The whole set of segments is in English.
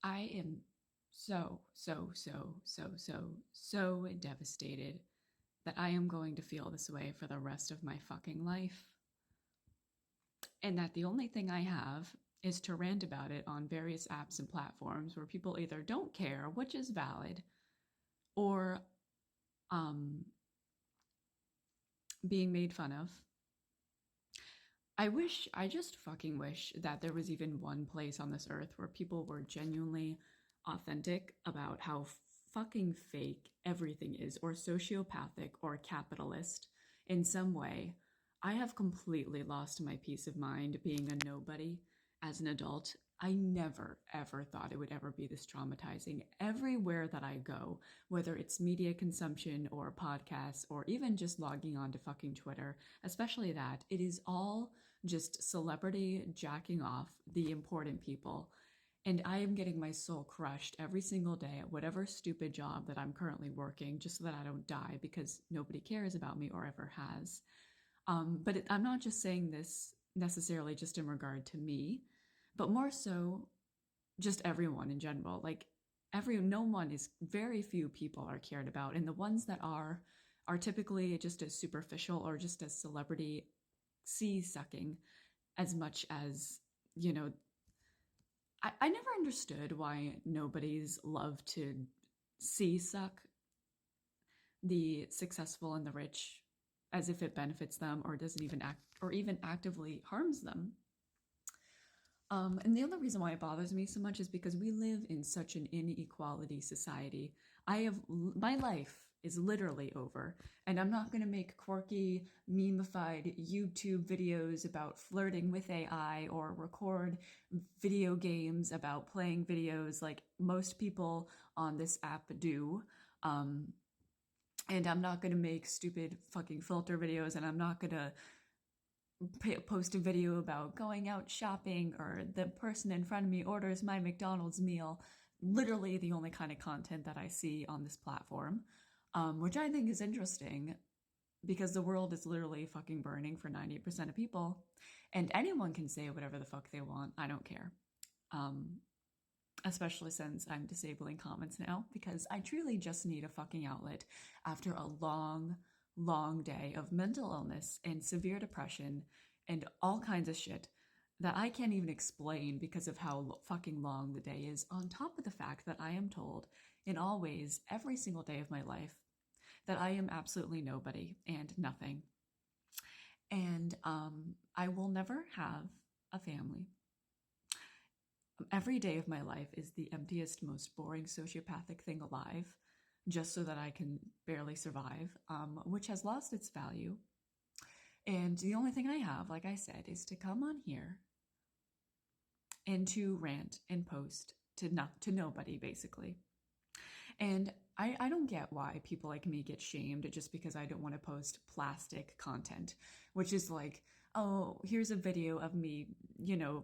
I am so devastated that I am going to feel this way for the rest of my fucking life. And that the only thing I have is to rant about it on various apps and platforms where people either don't care, which is valid, or um, being made fun of. I just fucking wish that there was even one place on this earth where people were genuinely authentic about how fucking fake everything is, or sociopathic, or capitalist in some way. I have completely lost my peace of mind being a nobody as an adult. I never, ever thought it would ever be this traumatizing. Everywhere that I go, whether it's media consumption or podcasts or even just logging on to fucking Twitter, especially that, it is all just celebrity jacking off the important people. And I am getting my soul crushed every single day at whatever stupid job that I'm currently working, just so that I don't die because nobody cares about me or ever has. I'm not just saying this necessarily just in regard to me, but more so just everyone in general. Like no one is, very few people are cared about, and the ones that are typically just as superficial or just as celebrity sea sucking as much as, you know, I never understood why nobodies love to sea suck the successful and the rich as if it benefits them or doesn't even act or even actively harms them. And the other reason why it bothers me so much is because we live in such an inequality society. My life is literally over, and I'm not going to make quirky, memeified YouTube videos about flirting with AI or record video games about playing videos like most people on this app do. And I'm not going to make stupid fucking filter videos, and I'm not going to post a video about going out shopping or the person in front of me orders my McDonald's meal. Literally the only kind of content that I see on this platform, which I think is interesting because the world is literally fucking burning for 90% of people, and anyone can say whatever the fuck they want. I don't care. Especially since I'm disabling comments now because I truly just need a fucking outlet after a long, long day of mental illness and severe depression and all kinds of shit that I can't even explain because of how fucking long the day is, on top of the fact that I am told in all ways every single day of my life that I am absolutely nobody and nothing. And I will never have a family. Every day of my life is the emptiest, most boring sociopathic thing alive, just so that I can barely survive, which has lost its value. And the only thing I have, like I said, is to come on here and to rant and post to nobody, basically. And I don't get why people like me get shamed just because I don't want to post plastic content, which is like, oh, here's a video of me,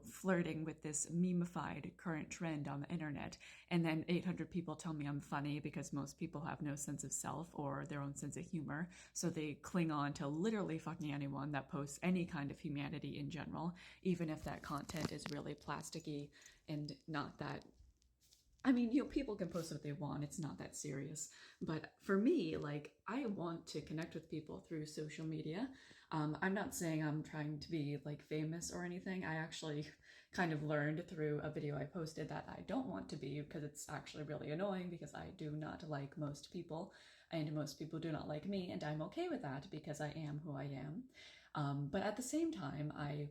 flirting with this memeified current trend on the internet. And then 800 people tell me I'm funny because most people have no sense of self or their own sense of humor. So they cling on to literally fucking anyone that posts any kind of humanity in general, even if that content is really plasticky and not that. I mean, people can post what they want. It's not that serious. But for me, like, I want to connect with people through social media. I'm not saying I'm trying to be like famous or anything. I actually kind of learned through a video I posted that I don't want to be, because it's actually really annoying because I do not like most people and most people do not like me. And I'm okay with that because I am who I am. But at the same time, I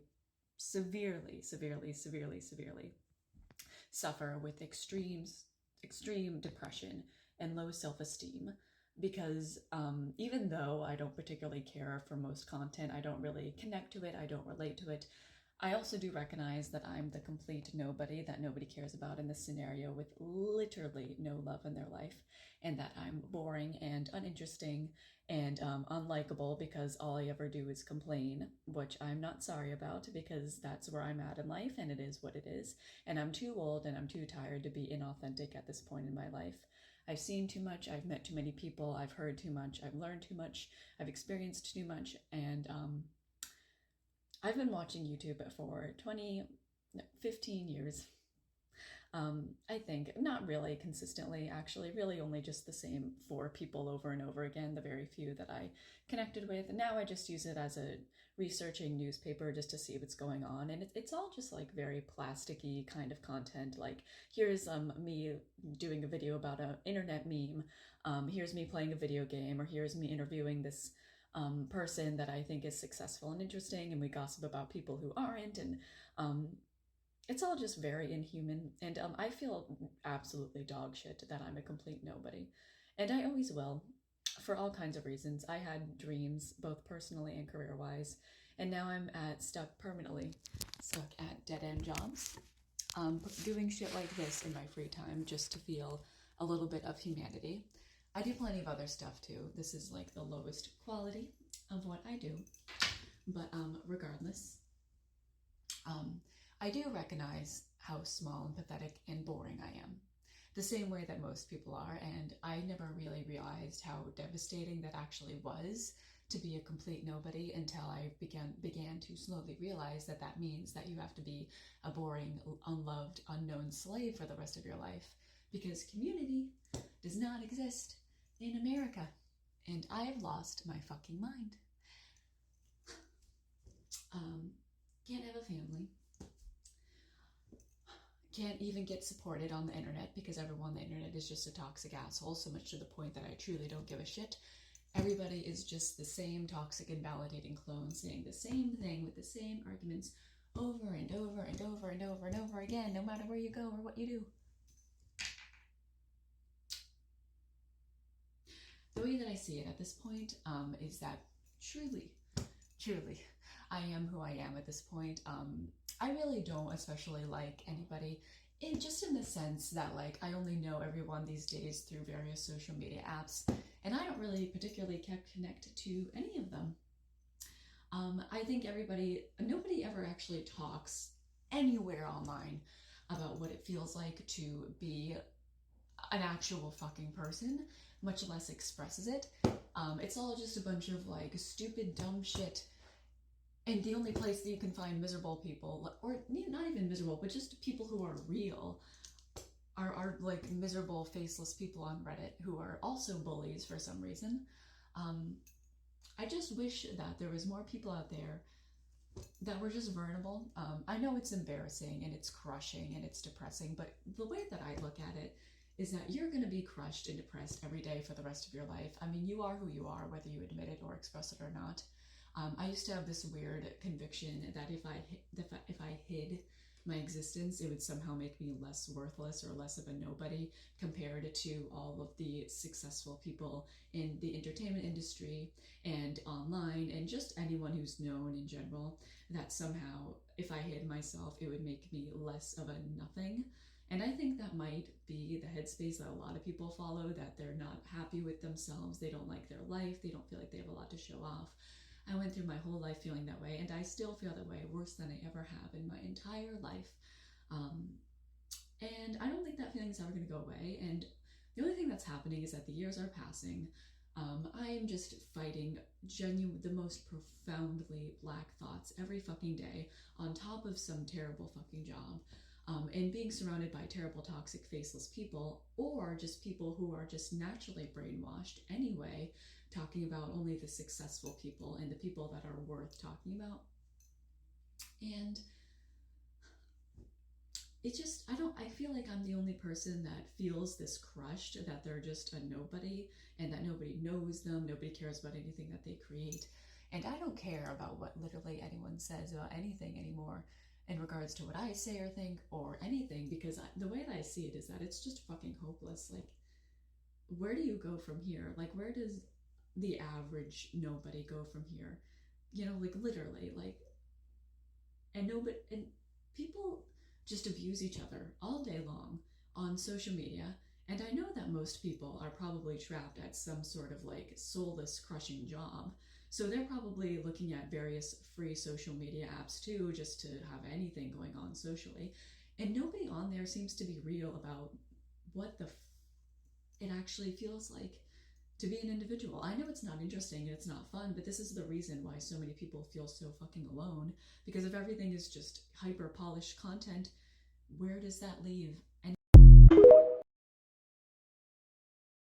severely, severely, severely, severely suffer with extreme depression and low self-esteem because even though I don't particularly care for most content, I don't really connect to it, I don't relate to it, I also do recognize that I'm the complete nobody that nobody cares about in this scenario, with literally no love in their life, and that I'm boring and uninteresting and unlikable because all I ever do is complain, which I'm not sorry about because that's where I'm at in life and it is what it is. And I'm too old and I'm too tired to be inauthentic at this point in my life. I've seen too much, I've met too many people, I've heard too much, I've learned too much, I've experienced too much, and I've been watching YouTube for 15 years. I think not really consistently, actually, really only just the same 4 people over and over again, the very few that I connected with. And now I just use it as a researching newspaper just to see what's going on. And it's all just like very plasticky kind of content. Like, here's me doing a video about an internet meme. Here's me playing a video game, or here's me interviewing this person that I think is successful and interesting, and we gossip about people who aren't. And it's all just very inhuman, and I feel absolutely dog shit that I'm a complete nobody, and I always will, for all kinds of reasons. I had dreams, both personally and career-wise, and now I'm permanently stuck at dead-end jobs, doing shit like this in my free time just to feel a little bit of humanity. I do plenty of other stuff too. This is like the lowest quality of what I do, but regardless, I do recognize how small and pathetic and boring I am, the same way that most people are, and I never really realized how devastating that actually was to be a complete nobody until I began to slowly realize that that means that you have to be a boring, unloved, unknown slave for the rest of your life, because community does not exist in America, and I have lost my fucking mind. Can't have a family. Can't even get supported on the internet because everyone on the internet is just a toxic asshole, so much to the point that I truly don't give a shit. Everybody is just the same toxic and validating clone saying the same thing with the same arguments over and over and over and over and over again, no matter where you go or what you do. The way that I see it at this point is that truly, I am who I am at this point. I really don't especially like anybody, just in the sense that, like, I only know everyone these days through various social media apps, and I don't really particularly connect to any of them. I think nobody ever actually talks anywhere online about what it feels like to be an actual fucking person, much less expresses it. It's all just a bunch of like stupid, dumb shit. And the only place that you can find miserable people, or not even miserable, but just people who are real, are like miserable, faceless people on Reddit who are also bullies for some reason. I just wish that there was more people out there that were just vulnerable. I know it's embarrassing and it's crushing and it's depressing, but the way that I look at it is that you're going to be crushed and depressed every day for the rest of your life. I mean, you are who you are, whether you admit it or express it or not. I used to have this weird conviction that if I hid my existence, it would somehow make me less worthless or less of a nobody compared to all of the successful people in the entertainment industry and online and just anyone who's known in general, that somehow if I hid myself, it would make me less of a nothing. And I think that might be the headspace that a lot of people follow, that they're not happy with themselves, they don't like their life, they don't feel like they have a lot to show off. I went through my whole life feeling that way, and I still feel that way, worse than I ever have in my entire life. And I don't think that feeling's ever going to go away, and the only thing that's happening is that the years are passing. I am just fighting the most profoundly black thoughts every fucking day on top of some terrible fucking job. And being surrounded by terrible, toxic, faceless people, or just people who are just naturally brainwashed anyway, talking about only the successful people and the people that are worth talking about. And it just, I feel like I'm the only person that feels this crushed, that they're just a nobody, and that nobody knows them, nobody cares about anything that they create. And I don't care about what literally anyone says about anything anymore in regards to what I say or think or anything, because the way that I see it is that it's just fucking hopeless. Like, where do you go from here? Like, where does the average nobody go from here? You know, like, literally, like, and people just abuse each other all day long on social media. And I know that most people are probably trapped at some sort of like soulless, crushing job. So they're probably looking at various free social media apps too, just to have anything going on socially. And nobody on there seems to be real about what it actually feels like to be an individual. I know it's not interesting and it's not fun, but this is the reason why so many people feel so fucking alone. Because if everything is just hyper polished content, where does that leave